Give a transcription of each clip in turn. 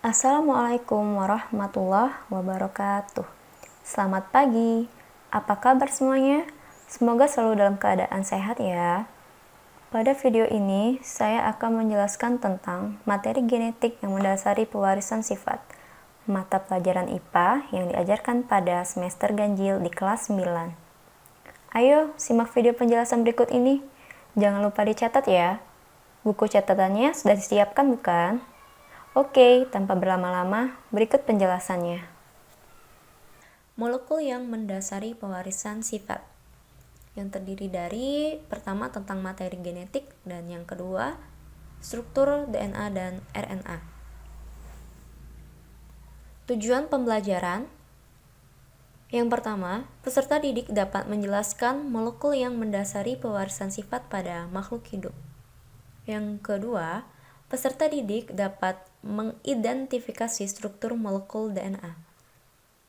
Assalamualaikum warahmatullahi wabarakatuh. Selamat pagi. Apa kabar semuanya? Semoga selalu dalam keadaan sehat ya. Pada video ini, saya akan menjelaskan tentang materi genetik yang mendasari pewarisan sifat, mata pelajaran IPA yang diajarkan pada semester ganjil di kelas 9. Ayo, simak video penjelasan berikut ini. Jangan lupa dicatat ya. Buku catatannya sudah disiapkan bukan? Oke, tanpa berlama-lama, berikut penjelasannya. Molekul yang mendasari pewarisan sifat, yang terdiri dari pertama tentang materi genetik dan yang kedua struktur DNA dan RNA. Tujuan pembelajaran: yang pertama, peserta didik dapat menjelaskan molekul yang mendasari pewarisan sifat pada makhluk hidup. Yang kedua, peserta didik dapat mengidentifikasi struktur molekul DNA.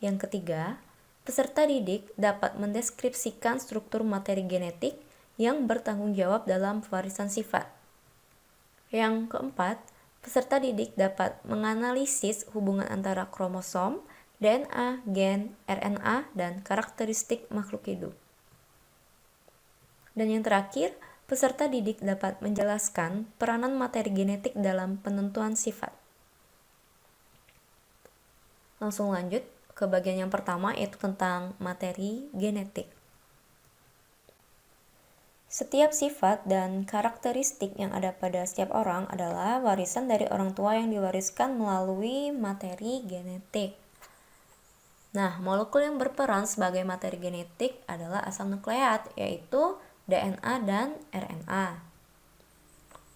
Yang ketiga, peserta didik dapat mendeskripsikan struktur materi genetik yang bertanggung jawab dalam pewarisan sifat. Yang keempat, peserta didik dapat menganalisis hubungan antara kromosom, DNA, gen, RNA, dan karakteristik makhluk hidup. Dan yang terakhir, peserta didik dapat menjelaskan peranan materi genetik dalam penentuan sifat. Langsung lanjut ke bagian yang pertama, yaitu tentang materi genetik. Setiap sifat dan karakteristik yang ada pada setiap orang adalah warisan dari orang tua yang diwariskan melalui materi genetik. Nah, molekul yang berperan sebagai materi genetik adalah asam nukleat, yaitu DNA dan RNA.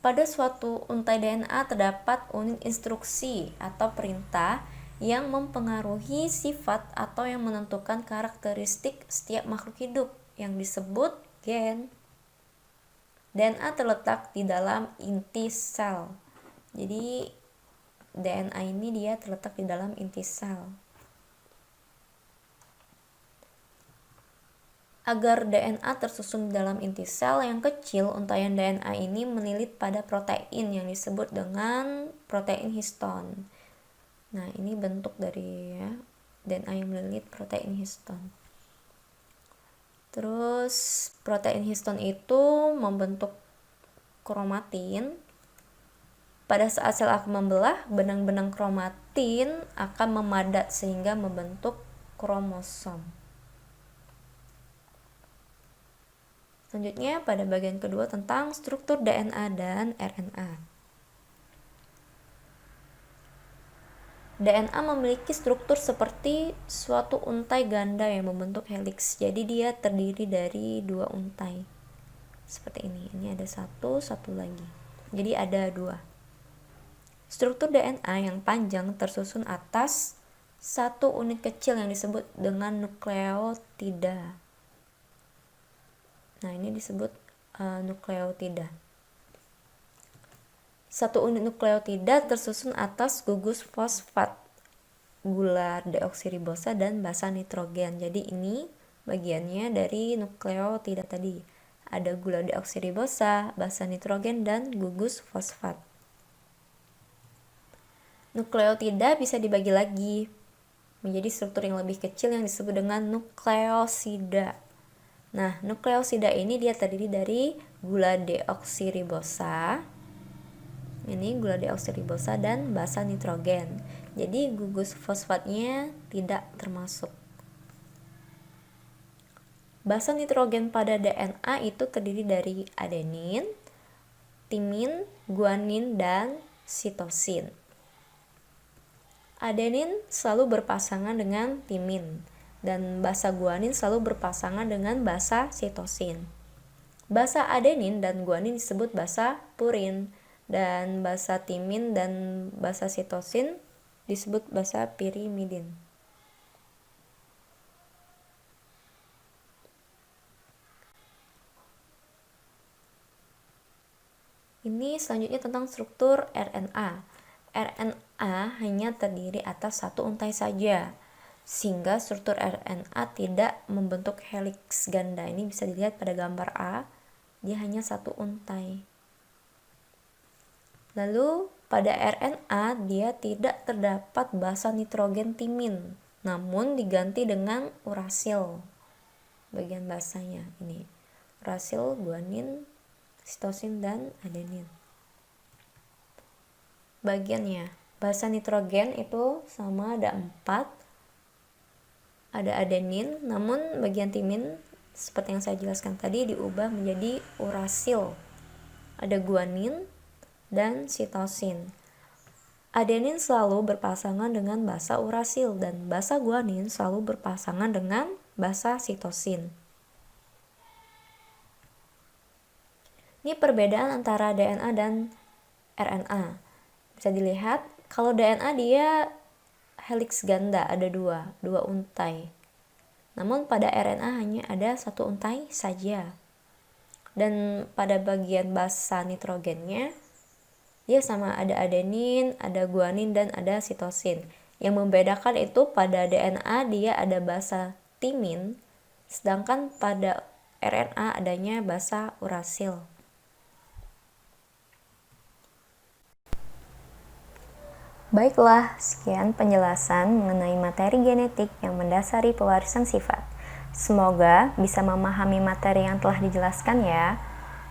Pada suatu untai DNA terdapat unit instruksi atau perintah yang mempengaruhi sifat atau yang menentukan karakteristik setiap makhluk hidup yang disebut gen. DNA terletak di dalam inti sel. Jadi DNA ini dia terletak di dalam inti sel. Agar DNA tersusun dalam inti sel yang kecil, untaian DNA ini menilit pada protein yang disebut dengan protein histon. Nah, ini bentuk dari DNA yang melilit protein histon. Terus protein histon itu membentuk kromatin. Pada saat sel akan membelah, benang-benang kromatin akan memadat sehingga membentuk kromosom. Selanjutnya pada bagian kedua tentang struktur DNA dan RNA. DNA memiliki struktur seperti suatu untai ganda yang membentuk heliks. Jadi dia terdiri dari dua untai. Seperti ini. Ini ada satu lagi. Jadi ada dua. Struktur DNA yang panjang tersusun atas satu unit kecil yang disebut dengan nukleotida. Nah, ini disebut nukleotida. Satu unit nukleotida tersusun atas gugus fosfat, gula deoksiribosa, dan basa nitrogen. Jadi ini bagiannya dari nukleotida tadi. Ada gula deoksiribosa, basa nitrogen, dan gugus fosfat. Nukleotida bisa dibagi lagi menjadi struktur yang lebih kecil yang disebut dengan nukleosida. Nah, nukleosida ini dia terdiri dari gula deoksiribosa. Ini gula deoksiribosa dan basa nitrogen. Jadi gugus fosfatnya tidak termasuk. Basa nitrogen pada DNA itu terdiri dari adenin, timin, guanin, dan sitosin. Adenin selalu berpasangan dengan timin, dan basa guanin selalu berpasangan dengan basa sitosin. Basa adenin dan guanin disebut basa purin, dan basa timin dan basa sitosin disebut basa pirimidin. Ini selanjutnya tentang struktur RNA. RNA hanya terdiri atas satu untai saja, sehingga struktur RNA tidak membentuk heliks ganda. Ini bisa dilihat pada gambar A, dia hanya satu untai. Lalu pada RNA dia tidak terdapat basa nitrogen timin, namun diganti dengan urasil. Bagian basanya ini, urasil, guanin, sitosin, dan adenin. Bagiannya, basa nitrogen itu sama ada 4, ada adenin, namun bagian timin seperti yang saya jelaskan tadi diubah menjadi urasil. Ada guanin dan sitosin. Adenin selalu berpasangan dengan basa urasil dan basa guanin selalu berpasangan dengan basa sitosin. Ini perbedaan antara DNA dan RNA. Bisa dilihat kalau DNA dia helix ganda, ada dua untai. Namun pada RNA hanya ada 1 untai saja. Dan pada bagian basa nitrogennya dia sama, ada adenin, ada guanin, dan ada sitosin. Yang membedakan itu pada DNA dia ada basa timin, sedangkan pada RNA adanya basa urasil. Baiklah, sekian penjelasan mengenai materi genetik yang mendasari pewarisan sifat. Semoga bisa memahami materi yang telah dijelaskan ya.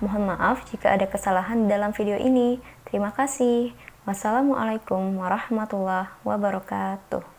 Mohon maaf jika ada kesalahan dalam video ini. Terima kasih. Wassalamualaikum warahmatullahi wabarakatuh.